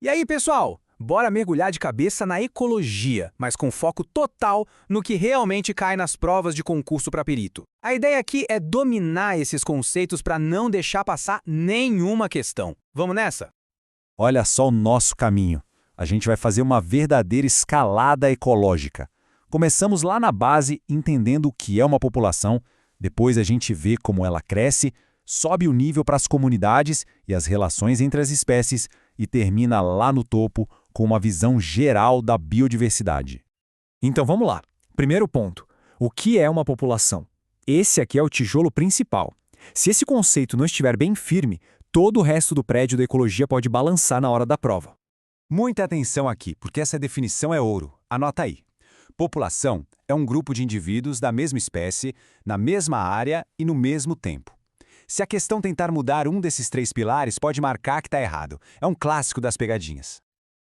E aí, pessoal? Bora mergulhar de cabeça na ecologia, mas com foco total no que realmente cai nas provas de concurso para perito. A ideia aqui é dominar esses conceitos para não deixar passar nenhuma questão. Vamos nessa? Olha só o nosso caminho. A gente vai fazer uma verdadeira escalada ecológica. Começamos lá na base, entendendo o que é uma população, depois a gente vê como ela cresce, sobe o nível para as comunidades e as relações entre as espécies e termina lá no topo com uma visão geral da biodiversidade. Então vamos lá. Primeiro ponto. O que é uma população? Esse aqui é o tijolo principal. Se esse conceito não estiver bem firme, todo o resto do prédio da ecologia pode balançar na hora da prova. Muita atenção aqui, porque essa definição é ouro. Anota aí. População é um grupo de indivíduos da mesma espécie, na mesma área e no mesmo tempo. Se a questão tentar mudar um desses três pilares, pode marcar que está errado. É um clássico das pegadinhas.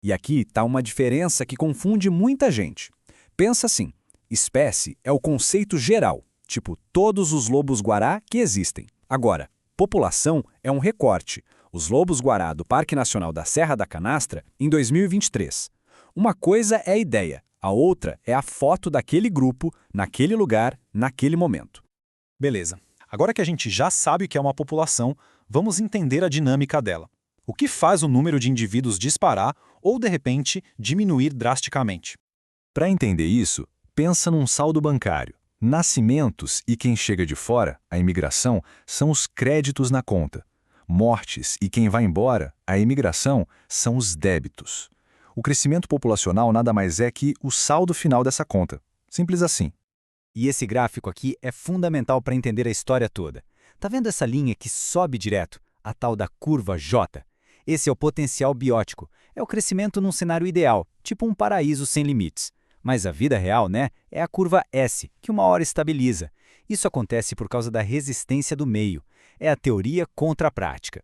E aqui está uma diferença que confunde muita gente. Pensa assim, espécie é o conceito geral, tipo todos os lobos-guará que existem. Agora, população é um recorte, os lobos-guará do Parque Nacional da Serra da Canastra em 2023. Uma coisa é a ideia, a outra é a foto daquele grupo, naquele lugar, naquele momento. Beleza. Agora que a gente já sabe o que é uma população, vamos entender a dinâmica dela. O que faz o número de indivíduos disparar ou, de repente, diminuir drasticamente? Para entender isso, pensa num saldo bancário. Nascimentos e quem chega de fora, a imigração, são os créditos na conta. Mortes e quem vai embora, a imigração, são os débitos. O crescimento populacional nada mais é que o saldo final dessa conta. Simples assim. E esse gráfico aqui é fundamental para entender a história toda. Tá vendo essa linha que sobe direto? A tal da curva J? Esse é o potencial biótico. É o crescimento num cenário ideal, tipo um paraíso sem limites. Mas a vida real, né, é a curva S, que uma hora estabiliza. Isso acontece por causa da resistência do meio. É a teoria contra a prática.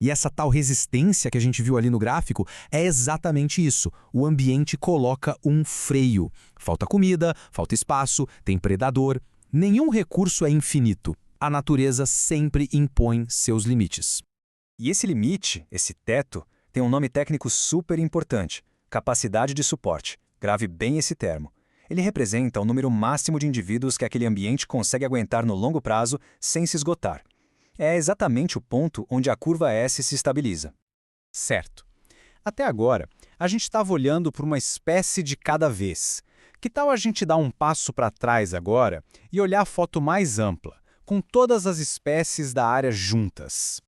E essa tal resistência que a gente viu ali no gráfico é exatamente isso. O ambiente coloca um freio. Falta comida, falta espaço, tem predador. Nenhum recurso é infinito. A natureza sempre impõe seus limites. E esse limite, esse teto, tem um nome técnico super importante: capacidade de suporte. Grave bem esse termo. Ele representa o número máximo de indivíduos que aquele ambiente consegue aguentar no longo prazo sem se esgotar. É exatamente o ponto onde a curva S se estabiliza. Certo. Até agora, a gente estava olhando por uma espécie de cada vez. Que tal a gente dar um passo para trás agora e olhar a foto mais ampla, com todas as espécies da área juntas?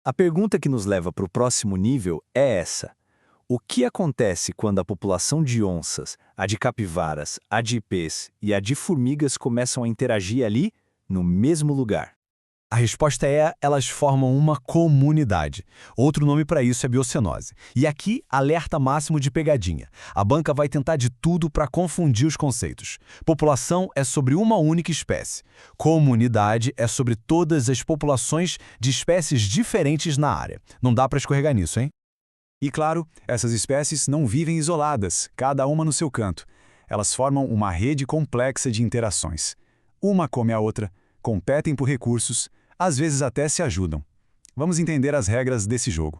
A pergunta que nos leva para o próximo nível é essa. O que acontece quando a população de onças, a de capivaras, a de ipês e a de formigas começam a interagir ali, no mesmo lugar? A resposta é: elas formam uma comunidade. Outro nome para isso é biocenose. E aqui, alerta máximo de pegadinha. A banca vai tentar de tudo para confundir os conceitos. População é sobre uma única espécie. Comunidade é sobre todas as populações de espécies diferentes na área. Não dá para escorregar nisso, hein? E claro, essas espécies não vivem isoladas, cada uma no seu canto. Elas formam uma rede complexa de interações. Uma come a outra, competem por recursos, às vezes até se ajudam. Vamos entender as regras desse jogo.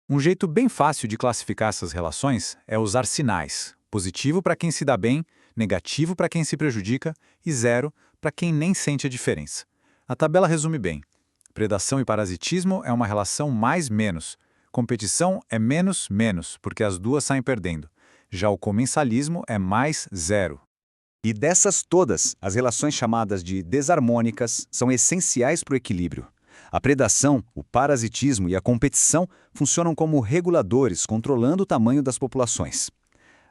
Um jeito bem fácil de classificar essas relações é usar sinais: positivo para quem se dá bem, negativo para quem se prejudica e zero para quem nem sente a diferença. A tabela resume bem. Predação e parasitismo é uma relação mais-menos. Competição é menos-menos, porque as duas saem perdendo. Já o comensalismo é mais-zero. E dessas todas, as relações chamadas de desarmônicas são essenciais para o equilíbrio. A predação, o parasitismo e a competição funcionam como reguladores, controlando o tamanho das populações.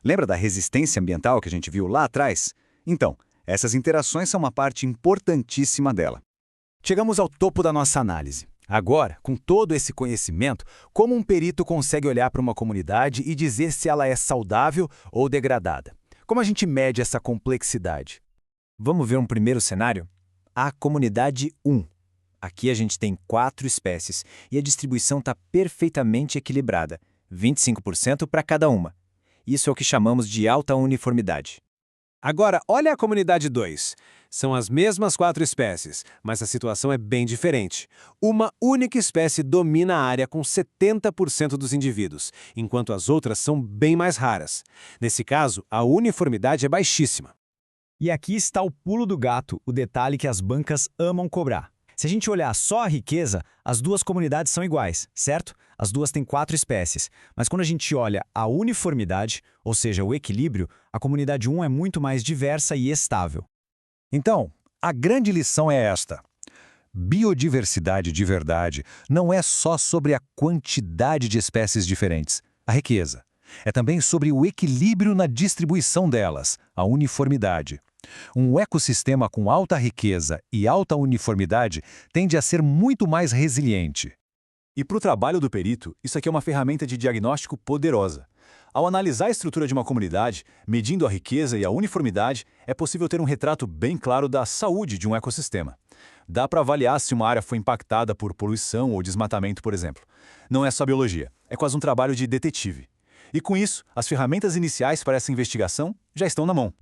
Lembra da resistência ambiental que a gente viu lá atrás? Então, essas interações são uma parte importantíssima dela. Chegamos ao topo da nossa análise. Agora, com todo esse conhecimento, como um perito consegue olhar para uma comunidade e dizer se ela é saudável ou degradada? Como a gente mede essa complexidade? Vamos ver um primeiro cenário? A comunidade 1. Aqui a gente tem 4 espécies e a distribuição está perfeitamente equilibrada, 25% para cada uma. Isso é o que chamamos de alta uniformidade. Agora, olha a comunidade 2. São as mesmas 4 espécies, mas a situação é bem diferente. Uma única espécie domina a área com 70% dos indivíduos, enquanto as outras são bem mais raras. Nesse caso, a uniformidade é baixíssima. E aqui está o pulo do gato, o detalhe que as bancas amam cobrar. Se a gente olhar só a riqueza, as duas comunidades são iguais, certo? As duas têm 4 espécies. Mas quando a gente olha a uniformidade, ou seja, o equilíbrio, a comunidade 1 é muito mais diversa e estável. Então, a grande lição é esta. Biodiversidade de verdade não é só sobre a quantidade de espécies diferentes, a riqueza. É também sobre o equilíbrio na distribuição delas, a uniformidade. Um ecossistema com alta riqueza e alta uniformidade tende a ser muito mais resiliente. E para o trabalho do perito, isso aqui é uma ferramenta de diagnóstico poderosa. Ao analisar a estrutura de uma comunidade, medindo a riqueza e a uniformidade, é possível ter um retrato bem claro da saúde de um ecossistema. Dá para avaliar se uma área foi impactada por poluição ou desmatamento, por exemplo. Não é só biologia, é quase um trabalho de detetive. E com isso, as ferramentas iniciais para essa investigação já estão na mão.